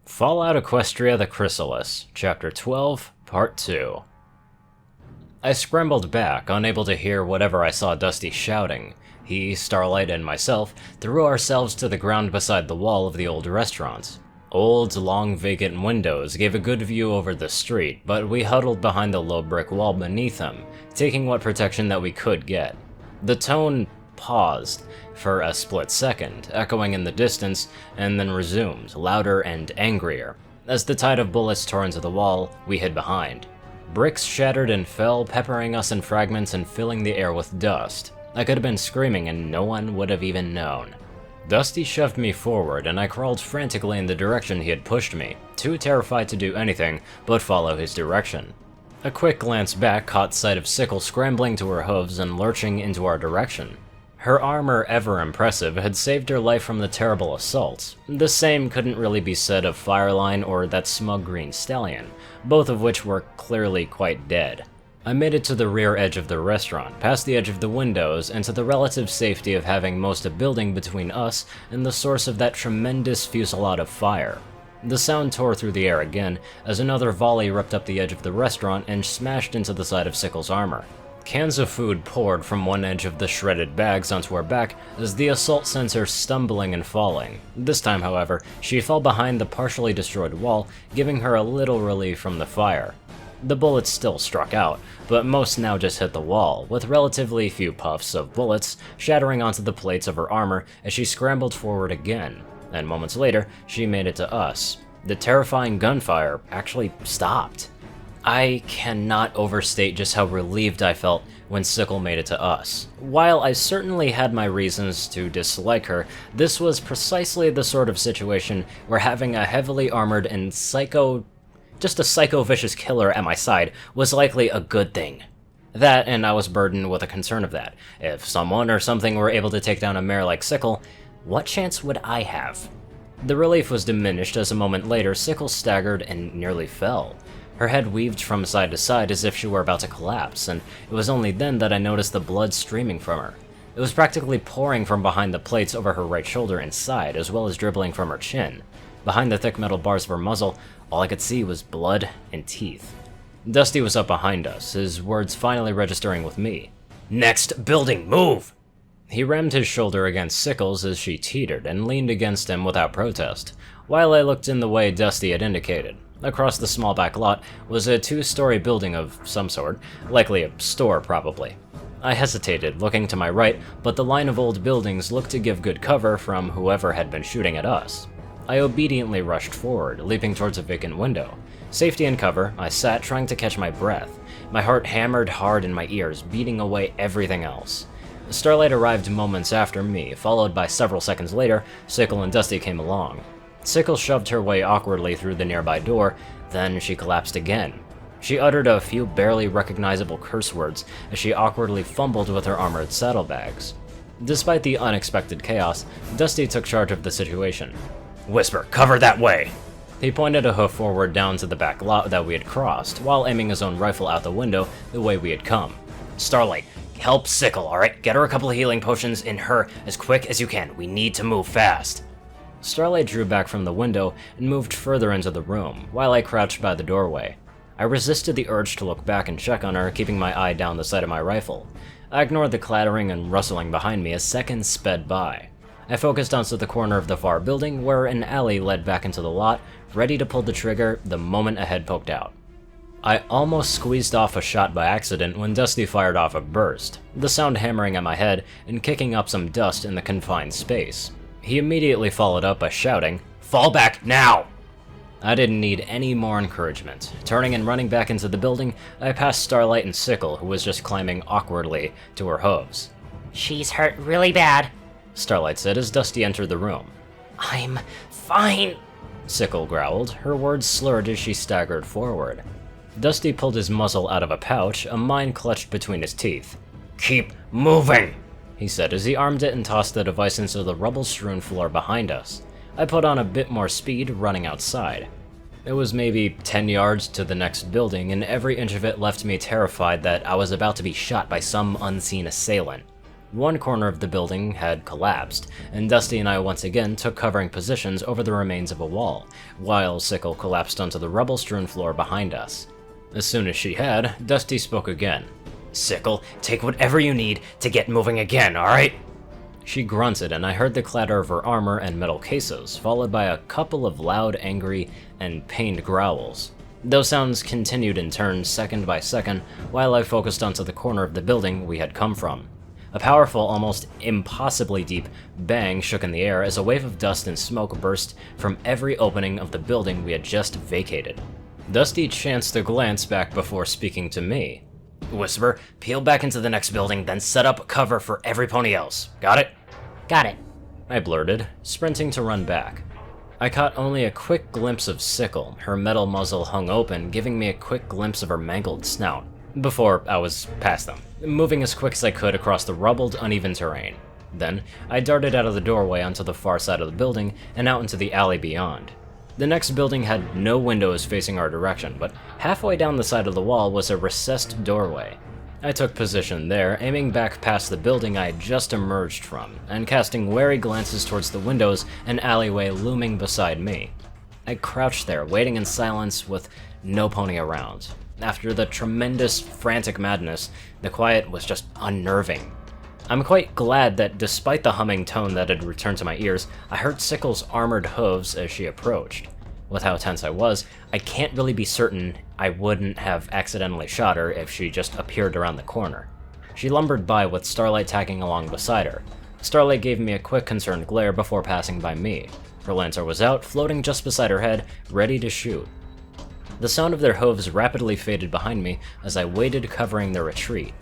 Fallout Equestria the Chrysalis, Chapter 12, Part 2. I scrambled back, unable to hear whatever I saw Dusty shouting. He, Starlight, and myself threw ourselves to the ground beside the wall of the old restaurant. Old, long, vacant windows gave a good view over the street, but we huddled behind the low brick wall beneath them, taking what protection that we could get. The tone paused for a split second, echoing in the distance, and then resumed, louder and angrier. As the tide of bullets tore into the wall, we hid behind. Bricks shattered and fell, peppering us in fragments and filling the air with dust. I could have been screaming and no one would have even known. Dusty shoved me forward, and I crawled frantically in the direction he had pushed me, too terrified to do anything but follow his direction. A quick glance back caught sight of Sickle scrambling to her hooves and lurching into our direction. Her armor, ever impressive, had saved her life from the terrible assault. The same couldn't really be said of Fireline or that smug green stallion, both of which were clearly quite dead. I made it to the rear edge of the restaurant, past the edge of the windows, and to the relative safety of having most of building between us and the source of that tremendous fusillade of fire. The sound tore through the air again, as another volley ripped up the edge of the restaurant and smashed into the side of Sickle's armor. Cans of food poured from one edge of the shredded bags onto her back as the assault sent her stumbling and falling. This time, however, she fell behind the partially destroyed wall, giving her a little relief from the fire. The bullets still struck out, but most now just hit the wall, with relatively few puffs of bullets shattering onto the plates of her armor as she scrambled forward again, and moments later, she made it to us. The terrifying gunfire actually stopped. I cannot overstate just how relieved I felt when Sickle made it to us. While I certainly had my reasons to dislike her, this was precisely the sort of situation where having a heavily armored and just a psycho-vicious killer at my side was likely a good thing. That, and I was burdened with a concern of that. If someone or something were able to take down a mare like Sickle, what chance would I have? The relief was diminished as a moment later Sickle staggered and nearly fell. Her head weaved from side to side as if she were about to collapse, and it was only then that I noticed the blood streaming from her. It was practically pouring from behind the plates over her right shoulder and side, as well as dribbling from her chin. Behind the thick metal bars of her muzzle, all I could see was blood and teeth. Dusty was up behind us, his words finally registering with me. "Next building, move!" He rammed his shoulder against Sickle's as she teetered and leaned against him without protest, while I looked in the way Dusty had indicated. Across the small back lot was a two-story building of some sort, likely a store probably. I hesitated, looking to my right, but the line of old buildings looked to give good cover from whoever had been shooting at us. I obediently rushed forward, leaping towards a vacant window. Safety and cover, I sat trying to catch my breath. My heart hammered hard in my ears, beating away everything else. Starlight arrived moments after me, followed by several seconds later, Sickle and Dusty came along. Sickle shoved her way awkwardly through the nearby door, then she collapsed again. She uttered a few barely recognizable curse words as she awkwardly fumbled with her armored saddlebags. Despite the unexpected chaos, Dusty took charge of the situation. "Whisper, cover that way!" He pointed a hoof forward down to the back lot that we had crossed, while aiming his own rifle out the window the way we had come. "Starlight, help Sickle, alright? Get her a couple of healing potions in her as quick as you can. We need to move fast." Starlight drew back from the window and moved further into the room, while I crouched by the doorway. I resisted the urge to look back and check on her, keeping my eye down the sight of my rifle. I ignored the clattering and rustling behind me as seconds sped by. I focused onto the corner of the far building where an alley led back into the lot, ready to pull the trigger the moment a head poked out. I almost squeezed off a shot by accident when Dusty fired off a burst, the sound hammering at my head and kicking up some dust in the confined space. He immediately followed up by shouting, "Fall back, now!" I didn't need any more encouragement. Turning and running back into the building, I passed Starlight and Sickle, who was just climbing awkwardly to her hooves. "She's hurt really bad," Starlight said as Dusty entered the room. "I'm fine," Sickle growled, her words slurred as she staggered forward. Dusty pulled his muzzle out of a pouch, a mine clutched between his teeth. "Keep moving!" he said as he armed it and tossed the device into the rubble-strewn floor behind us. I put on a bit more speed, running outside. It was maybe 10 yards to the next building, and every inch of it left me terrified that I was about to be shot by some unseen assailant. One corner of the building had collapsed, and Dusty and I once again took covering positions over the remains of a wall, while Sickle collapsed onto the rubble-strewn floor behind us. As soon as she had, Dusty spoke again. Sickle, take whatever you need to get moving again, alright? She grunted, and I heard the clatter of her armor and metal cases, followed by a couple of loud, angry, and pained growls. Those sounds continued in turn, second by second, while I focused onto the corner of the building we had come from. A powerful, almost impossibly deep bang shook in the air as a wave of dust and smoke burst from every opening of the building we had just vacated. Dusty chanced a glance back before speaking to me. Whisper, peel back into the next building, then set up cover for every pony else. Got it? Got it, I blurted, sprinting to run back. I caught only a quick glimpse of Sickle, her metal muzzle hung open, giving me a quick glimpse of her mangled snout, before I was past them, moving as quick as I could across the rubbled, uneven terrain. Then, I darted out of the doorway onto the far side of the building and out into the alley beyond. The next building had no windows facing our direction, but halfway down the side of the wall was a recessed doorway. I took position there, aiming back past the building I had just emerged from, and casting wary glances towards the windows and alleyway looming beside me. I crouched there, waiting in silence with no pony around. After the tremendous, frantic madness, the quiet was just unnerving. I'm quite glad that despite the humming tone that had returned to my ears, I heard Sickle's armored hooves as she approached. With how tense I was, I can't really be certain I wouldn't have accidentally shot her if she just appeared around the corner. She lumbered by with Starlight tagging along beside her. Starlight gave me a quick concerned glare before passing by me. Her lantern was out, floating just beside her head, ready to shoot. The sound of their hooves rapidly faded behind me as I waited covering their retreat.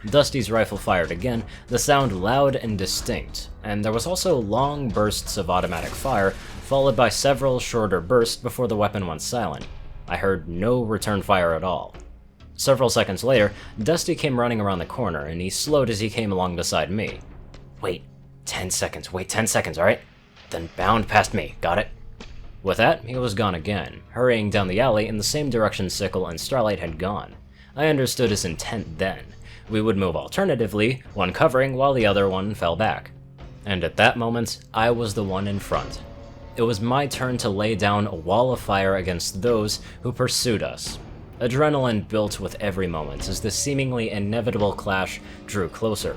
Dusty's rifle fired again, the sound loud and distinct, and there was also long bursts of automatic fire, followed by several shorter bursts before the weapon went silent. I heard no return fire at all. Several seconds later, Dusty came running around the corner, and he slowed as he came along beside me. Wait 10 seconds, alright? Then bound past me, got it? With that, he was gone again, hurrying down the alley in the same direction Sickle and Starlight had gone. I understood his intent then. We would move alternatively, one covering while the other one fell back. And at that moment, I was the one in front. It was my turn to lay down a wall of fire against those who pursued us. Adrenaline built with every moment as the seemingly inevitable clash drew closer.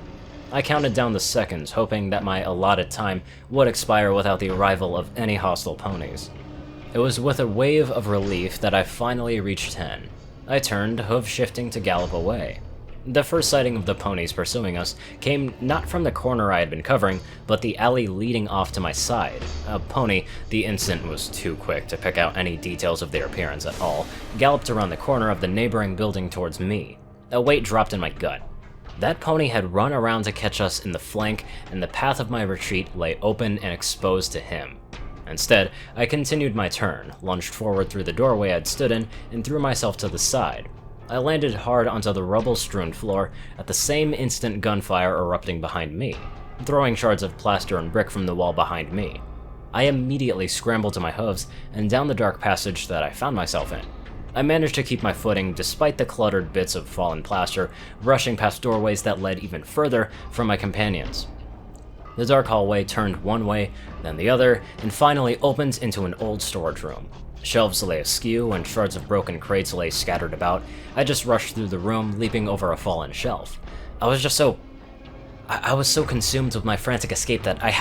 I counted down the seconds, hoping that my allotted time would expire without the arrival of any hostile ponies. It was with a wave of relief that I finally reached 10. I turned, hoof shifting to gallop away. The first sighting of the ponies pursuing us came not from the corner I had been covering, but the alley leading off to my side. A pony, the instant was too quick to pick out any details of their appearance at all, galloped around the corner of the neighboring building towards me. A weight dropped in my gut. That pony had run around to catch us in the flank, and the path of my retreat lay open and exposed to him. Instead, I continued my turn, lunged forward through the doorway I'd stood in, and threw myself to the side. I landed hard onto the rubble-strewn floor, at the same instant gunfire erupting behind me, throwing shards of plaster and brick from the wall behind me. I immediately scrambled to my hooves and down the dark passage that I found myself in. I managed to keep my footing despite the cluttered bits of fallen plaster, rushing past doorways that led even further from my companions. The dark hallway turned one way, then the other, and finally opened into an old storage room. Shelves lay askew, and shards of broken crates lay scattered about. I just rushed through the room, leaping over a fallen shelf. I was so consumed with my frantic escape that I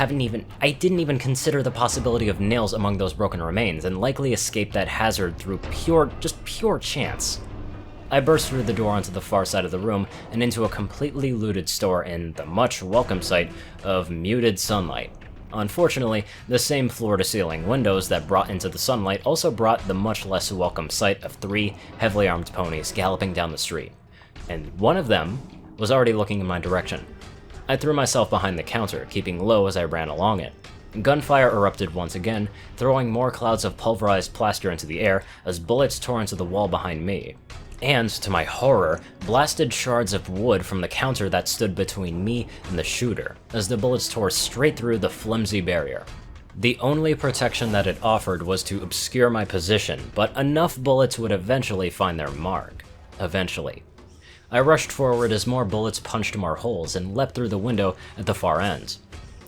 didn't even consider the possibility of nails among those broken remains, and likely escaped that hazard through pure chance. I burst through the door onto the far side of the room, and into a completely looted store in the much welcome sight of muted sunlight. Unfortunately, the same floor-to-ceiling windows that brought into the sunlight also brought the much less welcome sight of 3 heavily armed ponies galloping down the street, and one of them was already looking in my direction. I threw myself behind the counter, keeping low as I ran along it. Gunfire erupted once again, throwing more clouds of pulverized plaster into the air as bullets tore into the wall behind me. And, to my horror, blasted shards of wood from the counter that stood between me and the shooter, as the bullets tore straight through the flimsy barrier. The only protection that it offered was to obscure my position, but enough bullets would eventually find their mark. Eventually. I rushed forward as more bullets punched more holes and leapt through the window at the far end.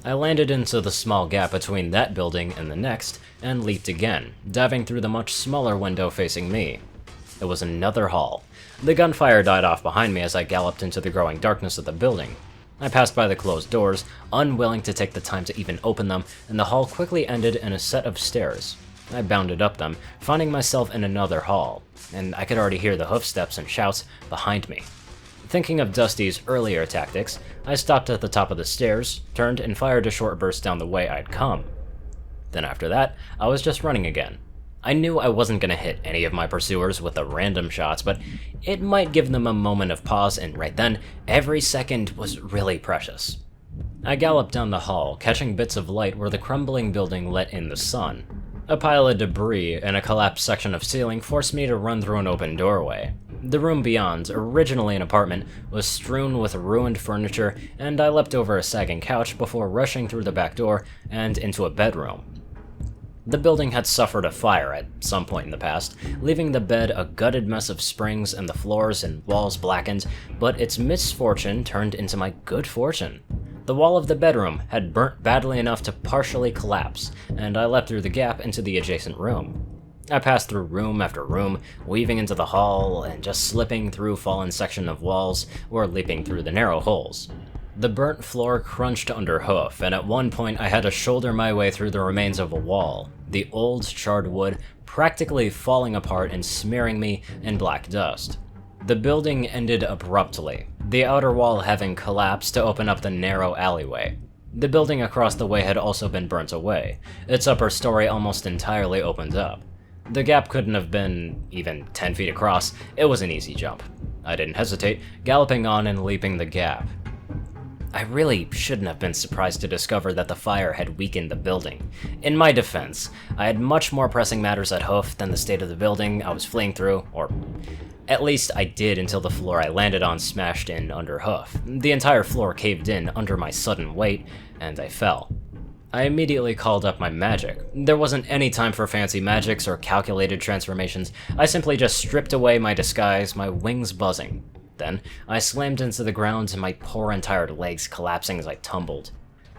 I landed into the small gap between that building and the next, and leaped again, diving through the much smaller window facing me. It was another hall. The gunfire died off behind me as I galloped into the growing darkness of the building. I passed by the closed doors, unwilling to take the time to even open them, and the hall quickly ended in a set of stairs. I bounded up them, finding myself in another hall, and I could already hear the hoofsteps and shouts behind me. Thinking of Dusty's earlier tactics, I stopped at the top of the stairs, turned, and fired a short burst down the way I'd come. Then after that, I was just running again. I knew I wasn't going to hit any of my pursuers with the random shots, but it might give them a moment of pause, and right then, every second was really precious. I galloped down the hall, catching bits of light where the crumbling building let in the sun. A pile of debris and a collapsed section of ceiling forced me to run through an open doorway. The room beyond, originally an apartment, was strewn with ruined furniture, and I leapt over a sagging couch before rushing through the back door and into a bedroom. The building had suffered a fire at some point in the past, leaving the bed a gutted mess of springs and the floors and walls blackened, but its misfortune turned into my good fortune. The wall of the bedroom had burnt badly enough to partially collapse, and I leapt through the gap into the adjacent room. I passed through room after room, weaving into the hall, and just slipping through fallen sections of walls, or leaping through the narrow holes. The burnt floor crunched underhoof, and at one point I had to shoulder my way through the remains of a wall, the old charred wood practically falling apart and smearing me in black dust. The building ended abruptly, the outer wall having collapsed to open up the narrow alleyway. The building across the way had also been burnt away, its upper story almost entirely opened up. The gap couldn't have been even 10 feet across. It was an easy jump. I didn't hesitate, galloping on and leaping the gap. I really shouldn't have been surprised to discover that the fire had weakened the building. In my defense, I had much more pressing matters at hoof than the state of the building I was fleeing through, or at least I did until the floor I landed on smashed in under hoof. The entire floor caved in under my sudden weight, and I fell. I immediately called up my magic. There wasn't any time for fancy magics or calculated transformations. I simply just stripped away my disguise, my wings buzzing. Then, I slammed into the ground, my poor and tired legs collapsing as I tumbled.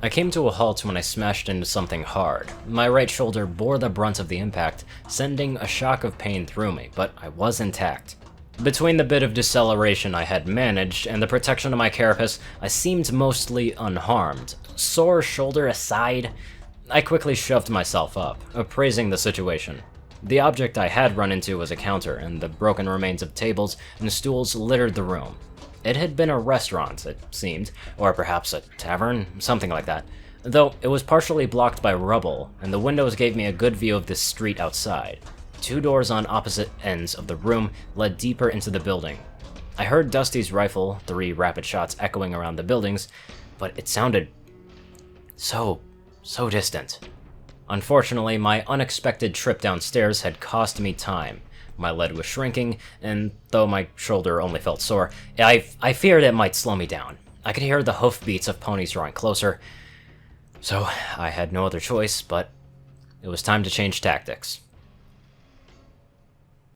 I came to a halt when I smashed into something hard. My right shoulder bore the brunt of the impact, sending a shock of pain through me, but I was intact. Between the bit of deceleration I had managed and the protection of my carapace, I seemed mostly unharmed. Sore shoulder aside, I quickly shoved myself up, appraising the situation. The object I had run into was a counter, and the broken remains of tables and stools littered the room. It had been a restaurant, it seemed, or perhaps a tavern, something like that, though it was partially blocked by rubble, and the windows gave me a good view of the street outside. 2 doors on opposite ends of the room led deeper into the building. I heard Dusty's rifle, 3 rapid shots echoing around the buildings, but it sounded so distant. Unfortunately, my unexpected trip downstairs had cost me time. My lead was shrinking, and though my shoulder only felt sore, I feared it might slow me down. I could hear the hoofbeats of ponies drawing closer, so I had no other choice, but it was time to change tactics.